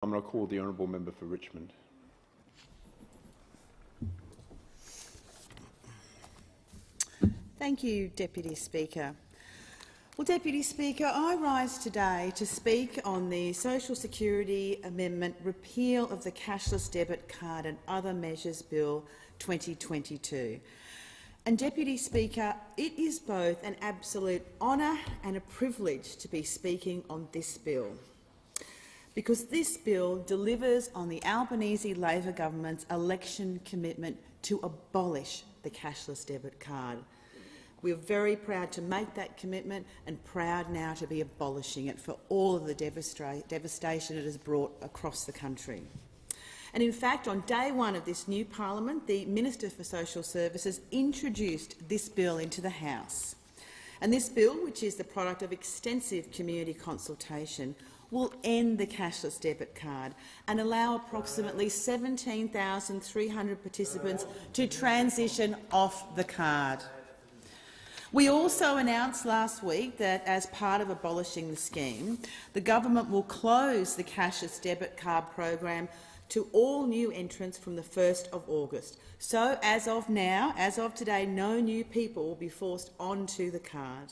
I'm going to call the honourable member for Richmond. Thank you, Deputy Speaker. Well, Deputy Speaker, I rise today to speak on the Social Security Amendment Repeal of the Cashless Debit Card and Other Measures Bill 2022. And, Deputy Speaker, it is both an absolute honour and a privilege to be speaking on this bill, because this bill delivers on the Albanese Labor government's election commitment to abolish the cashless debit card. We are very proud to make that commitment and proud now to be abolishing it for all of the devastation it has brought across the country. And in fact, on day one of this new parliament, the Minister for Social Services introduced this bill into the House. And this bill, which is the product of extensive community consultation, will end the cashless debit card and allow approximately 17,300 participants to transition off the card. We also announced last week that, as part of abolishing the scheme, the government will close the cashless debit card program to all new entrants from the 1st of August. So, as of now, as of today, no new people will be forced onto the card.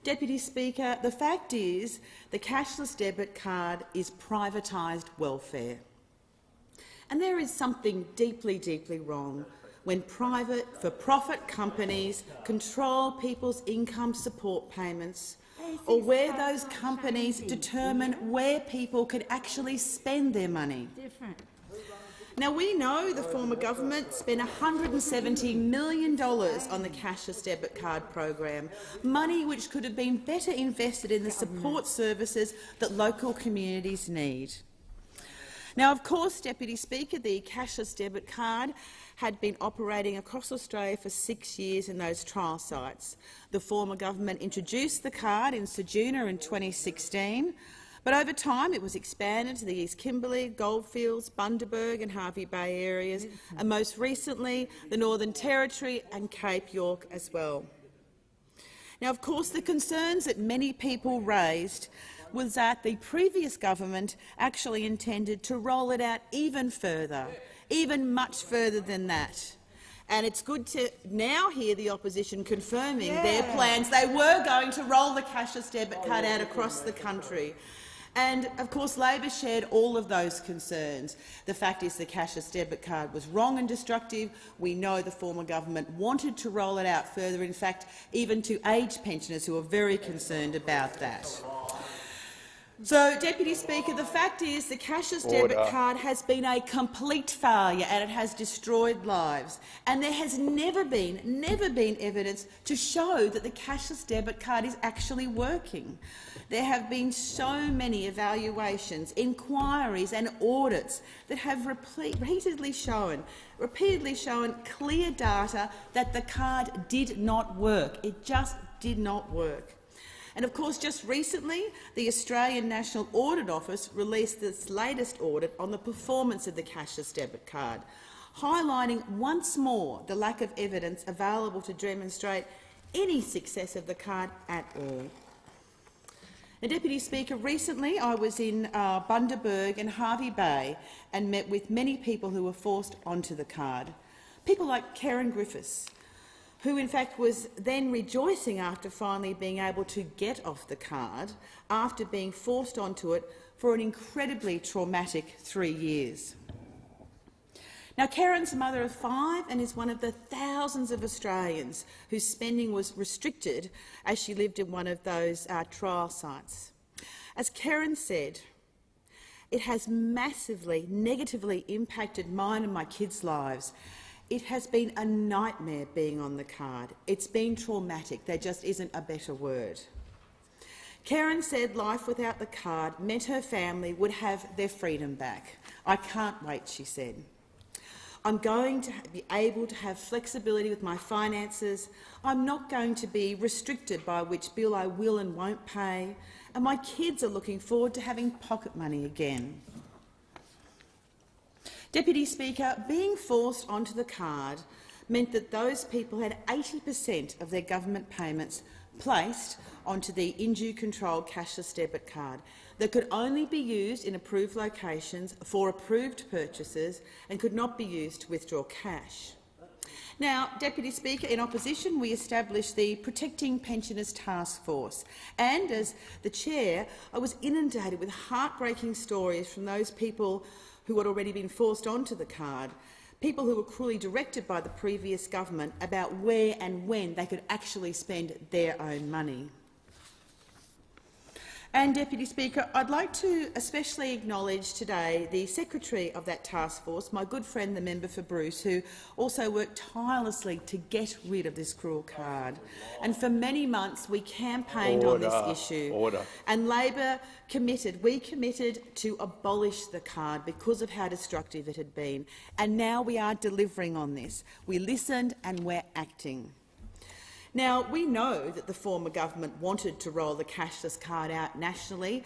Deputy Speaker, the fact is the cashless debit card is privatised welfare. And there is something deeply, deeply wrong when private, for-profit companies control people's income support payments, or where those companies determine where people could actually spend their money. Now, we know the former government spent $170 million on the cashless debit card program, money which could have been better invested in the support services that local communities need. Now, of course, Deputy Speaker, the cashless debit card had been operating across Australia for 6 years in those trial sites. The former government introduced the card in Ceduna in 2016, but over time it was expanded to the East Kimberley, Goldfields, Bundaberg and Hervey Bay areas, and most recently the Northern Territory and Cape York as well. Now, of course, the concerns that many people raised was that the previous government actually intended to roll it out even further, even much further than that. And it's good to now hear the opposition confirming their plans. They were going to roll the cashless debit card out across the country. And, of course, Labor shared all of those concerns. The fact is the cashless debit card was wrong and destructive. We know the former government wanted to roll it out further, in fact, even to aged pensioners who are very concerned about that. So, Deputy Speaker, the fact is the cashless debit card has been a complete failure and it has destroyed lives. And there has never been evidence to show that the cashless debit card is actually working. There have been so many evaluations, inquiries and audits that have repeatedly shown clear data that the card did not work. It just did not work. And of course, just recently, the Australian National Audit Office released its latest audit on the performance of the cashless debit card, highlighting once more the lack of evidence available to demonstrate any success of the card at all. Now, Deputy Speaker, recently I was in Bundaberg and Hervey Bay and met with many people who were forced onto the card. People like Karen Griffiths, who in fact was then rejoicing after finally being able to get off the card after being forced onto it for an incredibly traumatic 3 years. Now, Karen's a mother of 5 and is one of the thousands of Australians whose spending was restricted as she lived in one of those trial sites. As Karen said, "It has massively negatively impacted mine and my kids' lives. It has been a nightmare being on the card. It's been traumatic. There just isn't a better word." Karen said life without the card meant her family would have their freedom back. "I can't wait," she said. "I'm going to be able to have flexibility with my finances. I'm not going to be restricted by which bill I will and won't pay, and my kids are looking forward to having pocket money again." Deputy Speaker, being forced onto the card meant that those people had 80% of their government payments placed onto the Indue-controlled cashless debit card. that could only be used in approved locations for approved purchases and could not be used to withdraw cash. Now, Deputy Speaker, in opposition we established the Protecting Pensioners Task Force, and as the chair I was inundated with heartbreaking stories from those people who had already been forced onto the card, people who were cruelly directed by the previous government about where and when they could actually spend their own money. And, Deputy Speaker, I'd like to especially acknowledge today the secretary of that task force, my good friend the member for Bruce, who also worked tirelessly to get rid of this cruel card. And for many months we campaigned on this issue. And Labor committed to abolish the card because of how destructive it had been. And now we are delivering on this. We listened and we're acting. Now, we know that the former government wanted to roll the cashless card out nationally.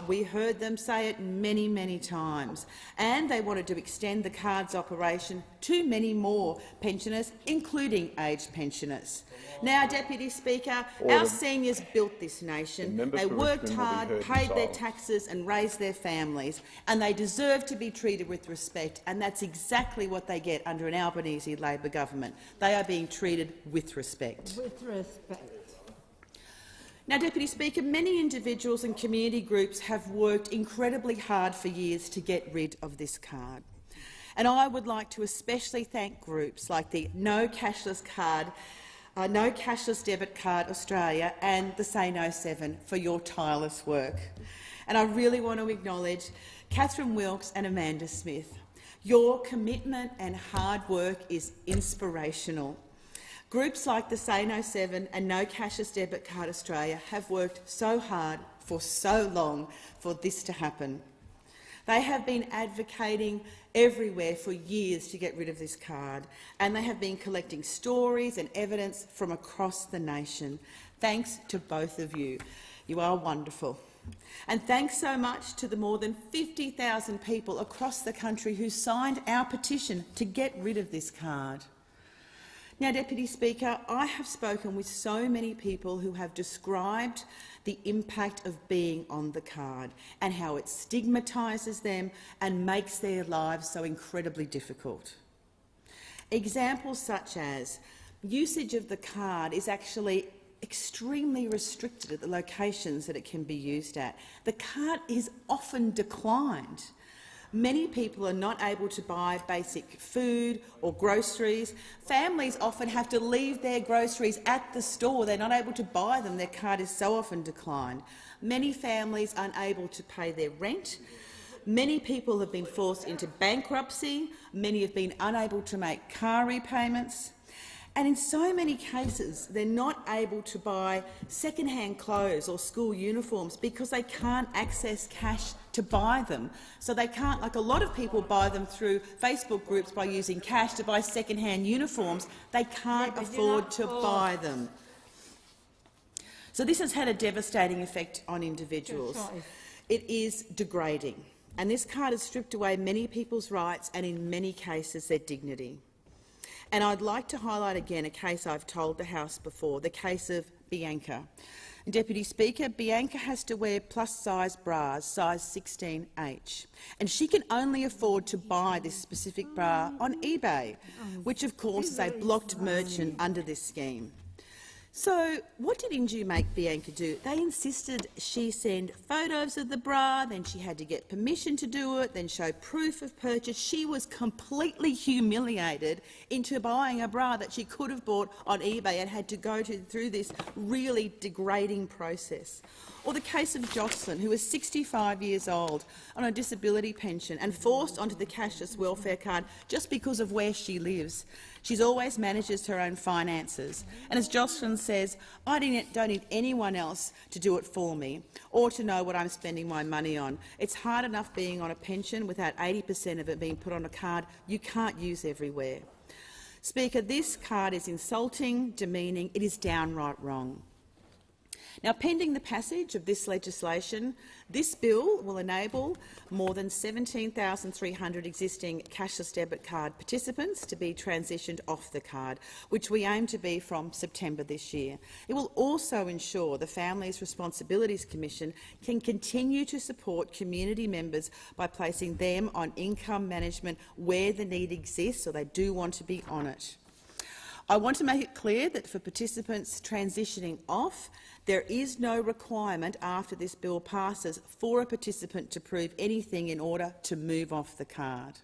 We heard them say it many, many times. And they wanted to extend the card's operation to many more pensioners, including aged pensioners. Now, Deputy Speaker, our seniors built this nation. They worked hard, paid their taxes and raised their families, and they deserve to be treated with respect, and that's exactly what they get under an Albanese Labor government. They are being treated with respect. Now, Deputy Speaker, many individuals and community groups have worked incredibly hard for years to get rid of this card. And I would like to especially thank groups like the No Cashless Debit Card Australia and the Say No 7 for your tireless work. And I really want to acknowledge Catherine Wilkes and Amanda Smith. Your commitment and hard work is inspirational. Groups like the Say No 7 and No Cashless Debit Card Australia have worked so hard for so long for this to happen. They have been advocating everywhere for years to get rid of this card, and they have been collecting stories and evidence from across the nation. Thanks to both of you. You are wonderful. And thanks so much to the more than 50,000 people across the country who signed our petition to get rid of this card. Now, Deputy Speaker, I have spoken with so many people who have described the impact of being on the card and how it stigmatises them and makes their lives so incredibly difficult. Examples such as usage of the card is actually extremely restricted at the locations that it can be used at. The card is often declined. Many people are not able to buy basic food or groceries. Families often have to leave their groceries at the store. They're not able to buy them. Their card is so often declined. Many families are unable to pay their rent. Many people have been forced into bankruptcy. Many have been unable to make car repayments. And in so many cases, they're not able to buy second-hand clothes or school uniforms because they can't access cash to buy them. So they can't, like a lot of people buy them through Facebook groups by using cash to buy second-hand uniforms. They can't afford to buy them. So this has had a devastating effect on individuals. It is degrading, and this card has stripped away many people's rights and, in many cases, their dignity. And I'd like to highlight again a case I've told the House before, the case of Bianca. Deputy Speaker, Bianca has to wear plus-size bras, size 16H, and she can only afford to buy this specific bra on eBay, which of course is a blocked merchant under this scheme. So what did Inju make Bianca do? They insisted she send photos of the bra, then she had to get permission to do it, then show proof of purchase. She was completely humiliated into buying a bra that she could have bought on eBay and had to go through this really degrading process. Or the case of Jocelyn, who is 65 years old on a disability pension and forced onto the cashless welfare card just because of where she lives. She's always manages her own finances, and as Jocelyn says, I don't need anyone else to do it for me or to know what I'm spending my money on. It's hard enough being on a pension without 80% of it being put on a card you can't use everywhere. Speaker, this card is insulting, demeaning. It is downright wrong. Now, pending the passage of this legislation, this bill will enable more than 17,300 existing cashless debit card participants to be transitioned off the card, which we aim to be from September this year. It will also ensure the Families Responsibilities Commission can continue to support community members by placing them on income management where the need exists, or they do want to be on it. I want to make it clear that for participants transitioning off, there is no requirement after this bill passes for a participant to prove anything in order to move off the card.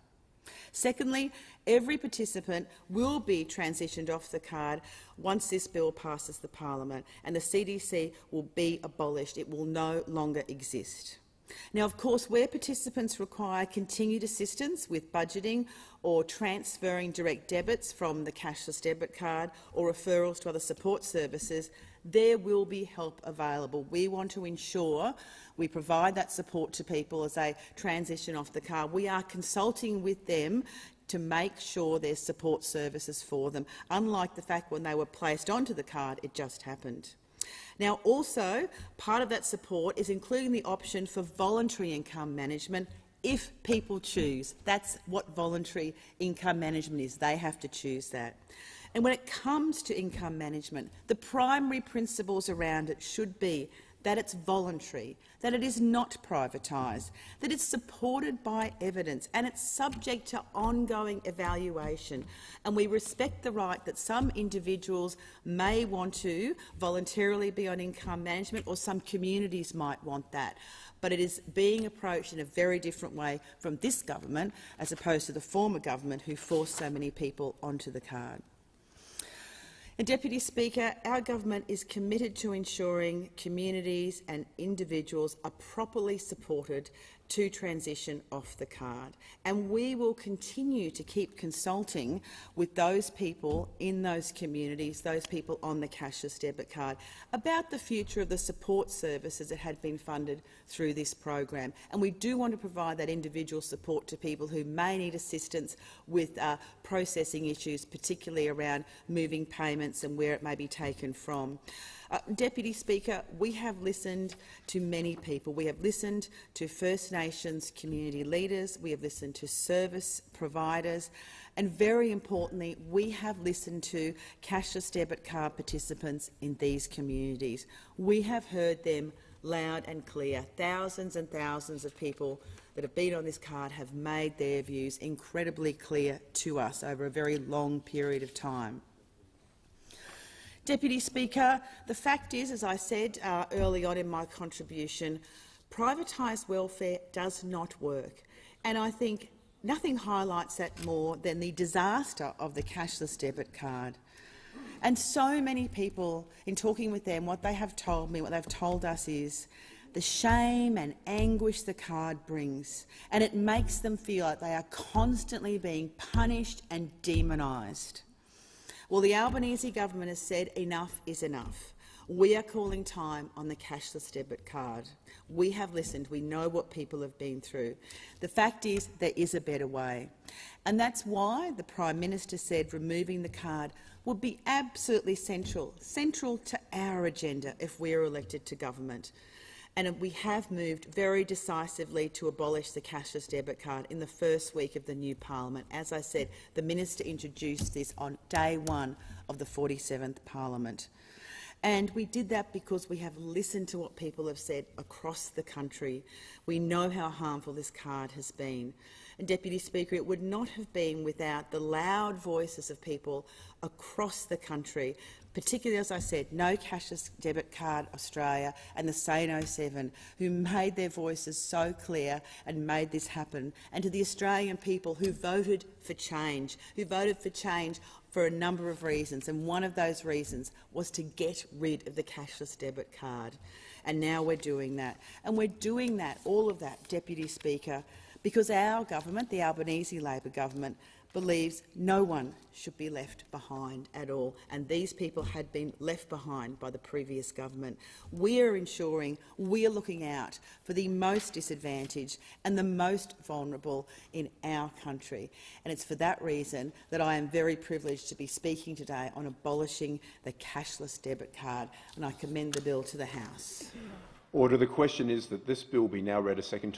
Secondly, every participant will be transitioned off the card once this bill passes the parliament, and the CDC will be abolished. It will no longer exist. Now, of course, where participants require continued assistance with budgeting or transferring direct debits from the cashless debit card or referrals to other support services, there will be help available. We want to ensure we provide that support to people as they transition off the card. We are consulting with them to make sure there's support services for them, unlike the fact when they were placed onto the card, it just happened. Now, also, part of that support is including the option for voluntary income management if people choose. That's what voluntary income management is. They have to choose that. And when it comes to income management, the primary principles around it should be that it's voluntary, that it is not privatised, that it's supported by evidence and it's subject to ongoing evaluation. And we respect the right that some individuals may want to voluntarily be on income management, or some communities might want that. But it is being approached in a very different way from this government as opposed to the former government who forced so many people onto the card. And Deputy Speaker, our government is committed to ensuring communities and individuals are properly supported to transition off the card. And we will continue to keep consulting with those people in those communities, those people on the cashless debit card, about the future of the support services that had been funded through this program. And we do want to provide that individual support to people who may need assistance with processing issues, particularly around moving payments and where it may be taken from. Deputy Speaker, we have listened to many people. We have listened to First Nations community leaders, we have listened to service providers, and very importantly, we have listened to cashless debit card participants in these communities. We have heard them loud and clear. Thousands and thousands of people that have been on this card have made their views incredibly clear to us over a very long period of time. Deputy Speaker, the fact is, as I said early on in my contribution, privatised welfare does not work. And I think nothing highlights that more than the disaster of the cashless debit card. And so many people, in talking with them, what they have told me, what they've told us is the shame and anguish the card brings, and it makes them feel like they are constantly being punished and demonised. Well, the Albanese government has said enough is enough. We are calling time on the cashless debit card. We have listened. We know what people have been through. The fact is there is a better way. And that's why the Prime Minister said removing the card would be absolutely central to our agenda if we are elected to government. And we have moved very decisively to abolish the cashless debit card in the first week of the new parliament. As I said, the minister introduced this on day one of the 47th parliament. And we did that because we have listened to what people have said across the country. We know how harmful this card has been. And, Deputy Speaker, it would not have been without the loud voices of people across the country, particularly, as I said, No Cashless Debit Card Australia and the Say 07, who made their voices so clear and made this happen, and to the Australian people who voted for change, for a number of reasons, and one of those reasons was to get rid of the cashless debit card. And now we're doing that. And we're doing that, all of that, Deputy Speaker, because our government, the Albanese Labor government, believes no one should be left behind at all, and these people had been left behind by the previous government. We are ensuring we are looking out for the most disadvantaged and the most vulnerable in our country, and it's for that reason that I am very privileged to be speaking today on abolishing the cashless debit card, and I commend the bill to the House. Order. The question is that this bill be now read a second time.